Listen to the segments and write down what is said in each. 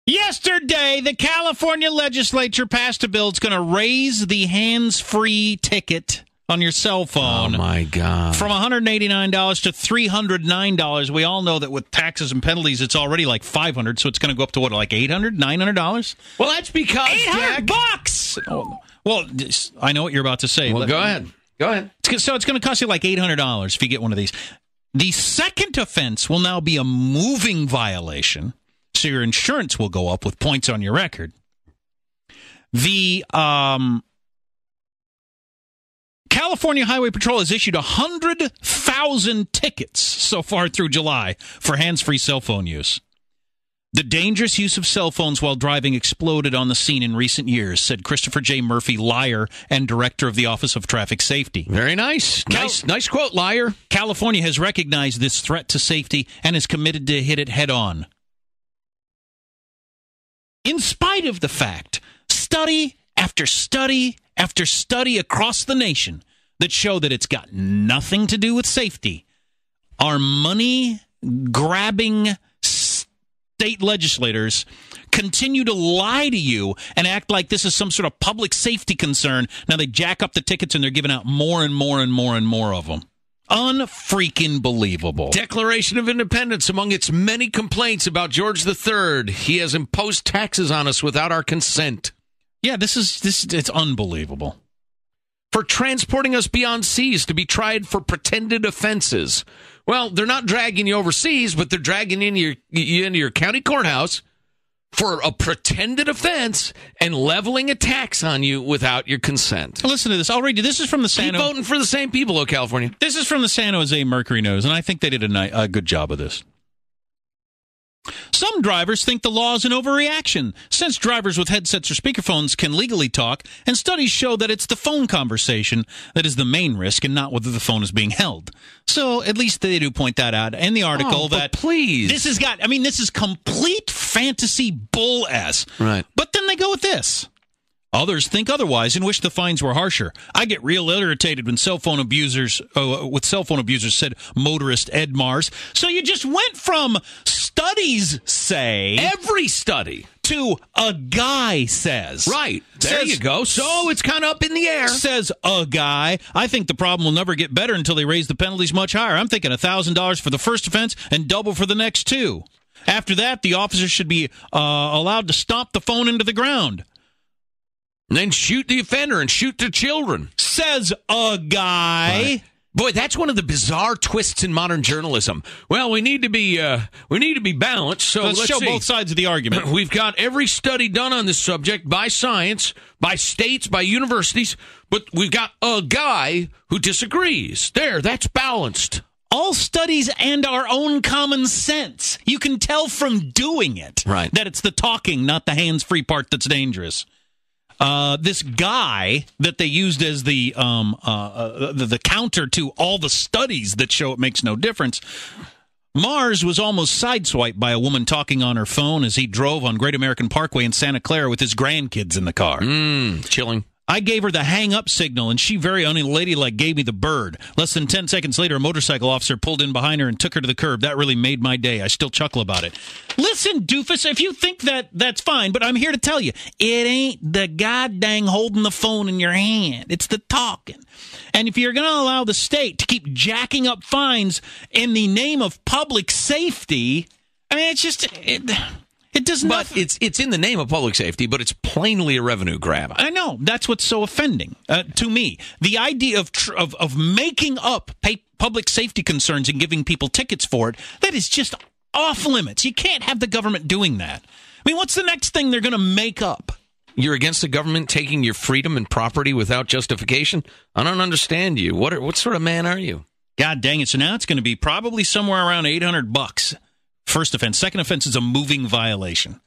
Yesterday, the California legislature passed a bill that's going to raise the hands-free ticket on your cell phone. Oh, my God. From $189 to $309. We all know that with taxes and penalties, it's already like $500, so it's going to go up to what, like $800, $900? Well, that's because, $800! Oh, well, I know what you're about to say. Well, go ahead. Go ahead. So it's going to cost you like $800 if you get one of these. The second offense will now be a moving violation, so your insurance will go up with points on your record. The California Highway Patrol has issued 100,000 tickets so far through July for hands-free cell phone use. The dangerous use of cell phones while driving exploded on the scene in recent years, said Christopher J. Murphy, liar and director of the Office of Traffic Safety. Very nice. Nice quote, liar. California has recognized this threat to safety and is committed to hit it head on. In spite of the fact, study after study after study across the nation that show that it's got nothing to do with safety, our money-grabbing state legislators continue to lie to you and act like this is some sort of public safety concern. Now they jack up the tickets and they're giving out more and more and more and more of them. Unfreaking believable. Declaration of Independence, among its many complaints about George III, he has imposed taxes on us without our consent. Yeah, it's unbelievable. For transporting us beyond seas to be tried for pretended offenses. Well, they're not dragging you overseas, but they're dragging you into your county courthouse for a pretended offense and leveling a tax on you without your consent. Listen to this. I'll read you. This is from the Keep voting for the same people, California. This is from the San Jose Mercury News, and I think they did a good job of this. Some drivers think the law is an overreaction, since drivers with headsets or speakerphones can legally talk, and studies show that it's the phone conversation that is the main risk and not whether the phone is being held. So at least they do point that out in the article that please. This is complete fantasy bull ass. Right. But then they go with this. Others think otherwise and wish the fines were harsher. I get real irritated when cell phone abusers, said motorist Ed Mars. So you just went from studies say... Every study. ...to a guy says. Right. There you go. So it's kind of up in the air. Says a guy. I think the problem will never get better until they raise the penalties much higher. I'm thinking $1,000 for the first offense and double for the next two. After that, the officer should be allowed to stomp the phone into the ground. And then shoot the offender and shoot the children. Says a guy. Right. Boy, that's one of the bizarre twists in modern journalism. Well, we need to be balanced. So let's show see. Both sides of the argument. We've got every study done on this subject by science, by states, by universities, but we've got a guy who disagrees. There, that's balanced. All studies and our own common sense. You can tell from doing it that it's the talking, not the hands-free part that's dangerous. This guy that they used as the counter to all the studies that show it makes no difference. Mars was almost sideswiped by a woman talking on her phone as he drove on Great American Parkway in Santa Clara with his grandkids in the car. Chilling. I gave her the hang-up signal, and she very unladylike gave me the bird. Less than 10 seconds later, a motorcycle officer pulled in behind her and took her to the curb. That really made my day. I still chuckle about it. Listen, doofus, if you think that's fine, but I'm here to tell you, it ain't the goddamn holding the phone in your hand. It's the talking. And if you're going to allow the state to keep jacking up fines in the name of public safety, I mean, it's just... It does not. But it's in the name of public safety, but it's plainly a revenue grab. I know. That's what's so offending to me. The idea of making up public safety concerns and giving people tickets for it, that is just off limits. You can't have the government doing that. I mean, what's the next thing they're going to make up? You're against the government taking your freedom and property without justification? I don't understand you. What sort of man are you? God dang it. So now it's going to be probably somewhere around $800. First offense. Second offense is a moving violation.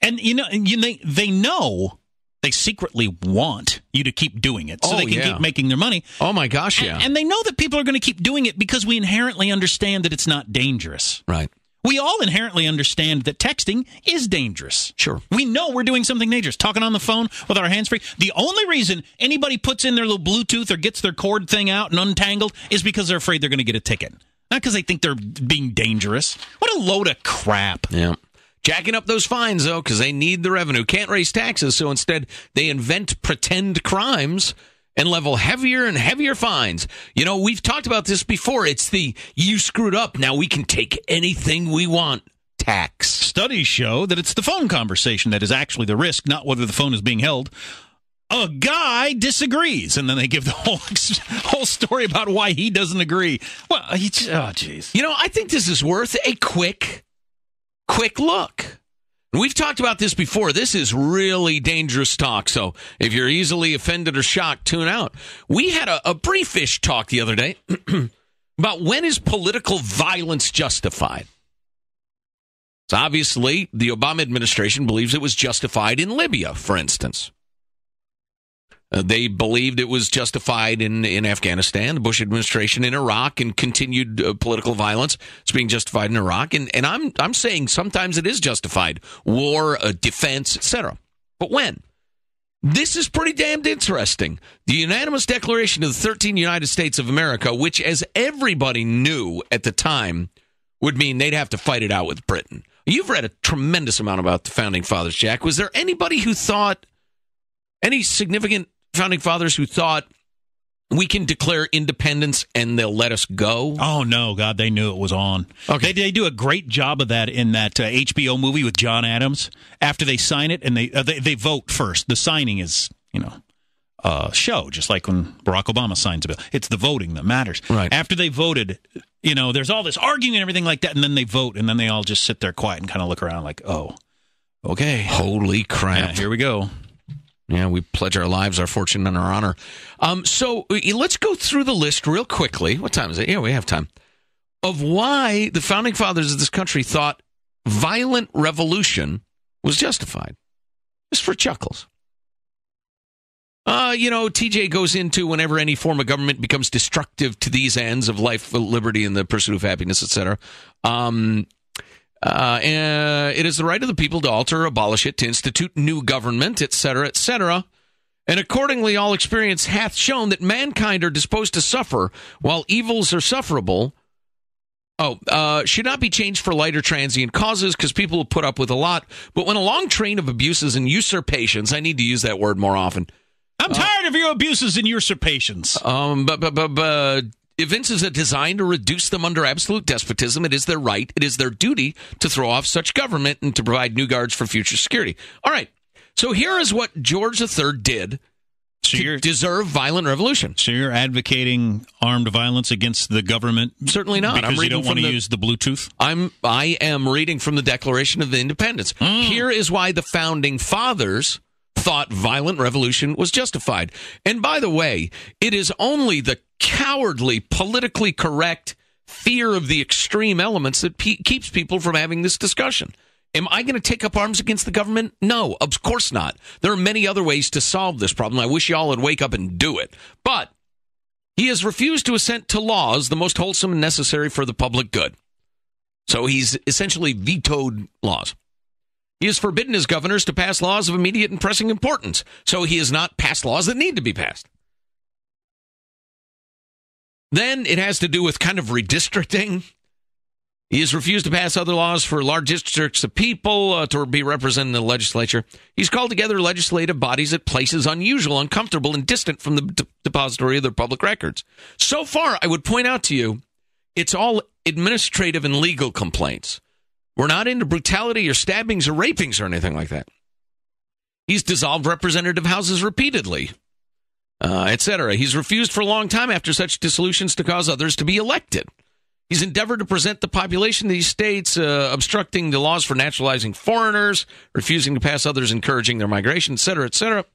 And, they know they secretly want you to keep doing it so they can keep making their money. Oh, my gosh, yeah. And they know that people are going to keep doing it because we inherently understand that it's not dangerous. Right. We all inherently understand that texting is dangerous. Sure. We know we're doing something dangerous. Talking on the phone with our hands free. The only reason anybody puts in their little Bluetooth or gets their cord thing out and untangled is because they're afraid they're going to get a ticket. Not because they think they're being dangerous. What a load of crap. Yeah. Jacking up those fines, though, because they need the revenue. Can't raise taxes, so instead they invent pretend crimes and level heavier and heavier fines. You know, we've talked about this before. It's the you screwed up, now we can take anything we want tax. Studies show that it's the phone conversation that is actually the risk, not whether the phone is being held. A guy disagrees, and then they give the whole story about why he doesn't agree. Well, jeez. You know, I think this is worth a quick look. We've talked about this before. This is really dangerous talk, so if you're easily offended or shocked, tune out. We had a briefish talk the other day about when is political violence justified. So obviously, the Obama administration believes it was justified in Libya, for instance. They believed it was justified in Afghanistan, the Bush administration in Iraq, and continued political violence is being justified in Iraq. And I'm saying sometimes it is justified, war, defense, etc. But when? This is pretty damned interesting. The unanimous declaration of the 13 United States of America, which, as everybody knew at the time, would mean they'd have to fight it out with Britain. You've read a tremendous amount about the Founding Fathers, Jack. Was there anybody who thought, any significant Founding Fathers who thought we can declare independence and they'll let us go? Oh, no, God, they knew it was on. Okay. They do a great job of that in that HBO movie with John Adams. After they sign it, and they vote first. The signing is, show, just like when Barack Obama signs a bill. It's the voting that matters. Right. After they voted, there's all this arguing and everything like that, and then they vote, and then they all just sit there quiet and kind of look around like, oh, okay. Holy crap. Yeah, here we go. Yeah, we pledge our lives, our fortune, and our honor. So let's go through the list real quickly. What time is it? Yeah, we have time. Of why the Founding Fathers of this country thought violent revolution was justified. Just for chuckles. TJ goes into whenever any form of government becomes destructive to these ends of life, liberty, and the pursuit of happiness, etc. It is the right of the people to alter or abolish it, to institute new government, etc., etc. And accordingly, all experience hath shown that mankind are disposed to suffer, while evils are sufferable. Should not be changed for lighter transient causes, because people will put up with a lot. But when a long train of abuses and usurpations, I need to use that word more often. I'm tired of your abuses and usurpations. Evinces a design to reduce them under absolute despotism, it is their right, it is their duty to throw off such government and to provide new guards for future security. All right, so here is what George III did to deserve violent revolution. So you're advocating armed violence against the government? Certainly not. Because you don't want to use the Bluetooth? I am reading from the Declaration of Independence. Here is why the Founding Fathers thought violent revolution was justified. And by the way, it is only the cowardly, politically correct fear of the extreme elements that keeps people from having this discussion. Am I going to take up arms against the government? No, of course not. There are many other ways to solve this problem. I wish y'all would wake up and do it. But he has refused to assent to laws the most wholesome and necessary for the public good. So he's essentially vetoed laws. He has forbidden his governors to pass laws of immediate and pressing importance. So he has not passed laws that need to be passed. Then it has to do with kind of redistricting. He has refused to pass other laws for large districts of people to be represented in the legislature. He's called together legislative bodies at places unusual, uncomfortable, and distant from the depository of their public records. So far, I would point out to you, it's all administrative and legal complaints. We're not into brutality or stabbings or rapings or anything like that. He's dissolved representative houses repeatedly, etc. He's refused for a long time after such dissolutions to cause others to be elected. He's endeavored to present the population of these states, obstructing the laws for naturalizing foreigners, refusing to pass others, encouraging their migration, etc., etc.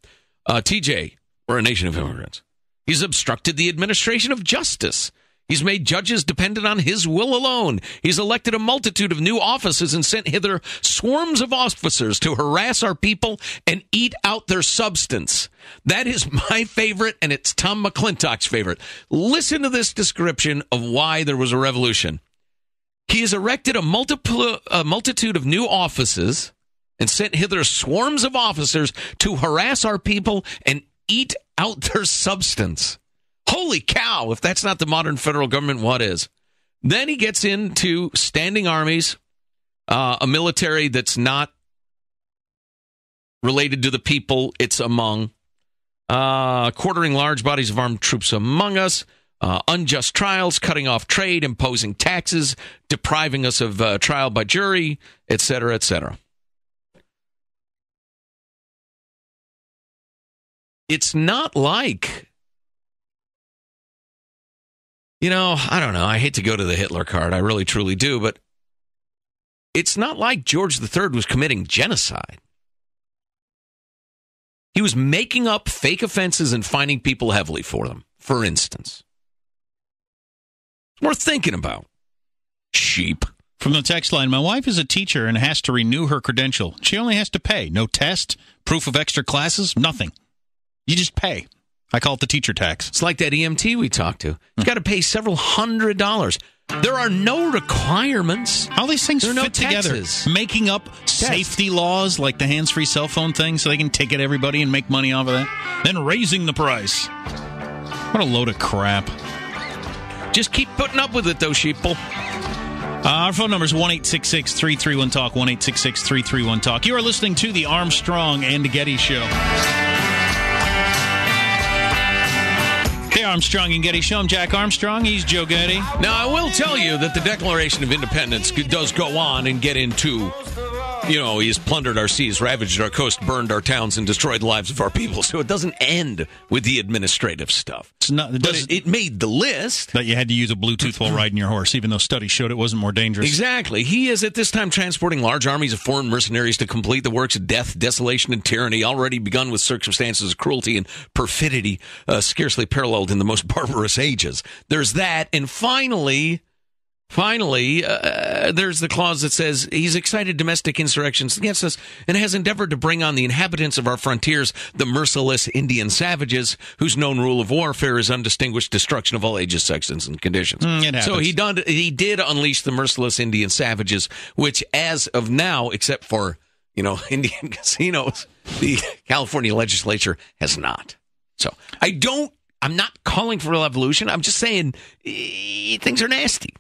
TJ, we're a nation of immigrants. He's obstructed the administration of justice. He's made judges dependent on his will alone. He's elected a multitude of new offices and sent hither swarms of officers to harass our people and eat out their substance. That is my favorite, and it's Tom McClintock's favorite. Listen to this description of why there was a revolution. He has erected a multitude of new offices and sent hither swarms of officers to harass our people and eat out their substance. Holy cow, if that's not the modern federal government, what is? Then he gets into standing armies, a military that's not related to the people it's among, quartering large bodies of armed troops among us, unjust trials, cutting off trade, imposing taxes, depriving us of trial by jury, etc., etc. It's not like, I don't know. I hate to go to the Hitler card. I really, truly do. But it's not like George III was committing genocide. He was making up fake offenses and fining people heavily for them, for instance. Worth thinking about. Sheep. From the text line, my wife is a teacher and has to renew her credential. She only has to pay. No test, proof of extra classes, nothing. You just pay. I call it the teacher tax. It's like that EMT we talked to. You've got to pay several $100s. There are no requirements. How these things fit together? Making up safety laws like the hands-free cell phone thing so they can ticket everybody and make money off of that. Then raising the price. What a load of crap. Just keep putting up with it, though, sheeple. Our phone number is 1-866-331-TALK, 1-866-331-TALK. You are listening to the Armstrong and Getty Show. The Armstrong and Getty Show. I'm Jack Armstrong. He's Joe Getty. Now, I will tell you that the Declaration of Independence does go on and get into, he's plundered our seas, ravaged our coast, burned our towns, and destroyed the lives of our people. So it doesn't end with the administrative stuff. It made the list. That you had to use a Bluetooth while riding your horse, even though studies showed it wasn't more dangerous. Exactly. He is at this time transporting large armies of foreign mercenaries to complete the works of death, desolation, and tyranny, already begun with circumstances of cruelty and perfidy scarcely paralleled in the most barbarous ages. There's that. And finally, there's the clause that says he's excited domestic insurrections against us and has endeavored to bring on the inhabitants of our frontiers, the merciless Indian savages, whose known rule of warfare is undistinguished destruction of all ages, sexes, and conditions. It happens. So he did unleash the merciless Indian savages, which as of now, except for, Indian casinos, the California legislature has not. So I'm not calling for revolution. I'm just saying things are nasty.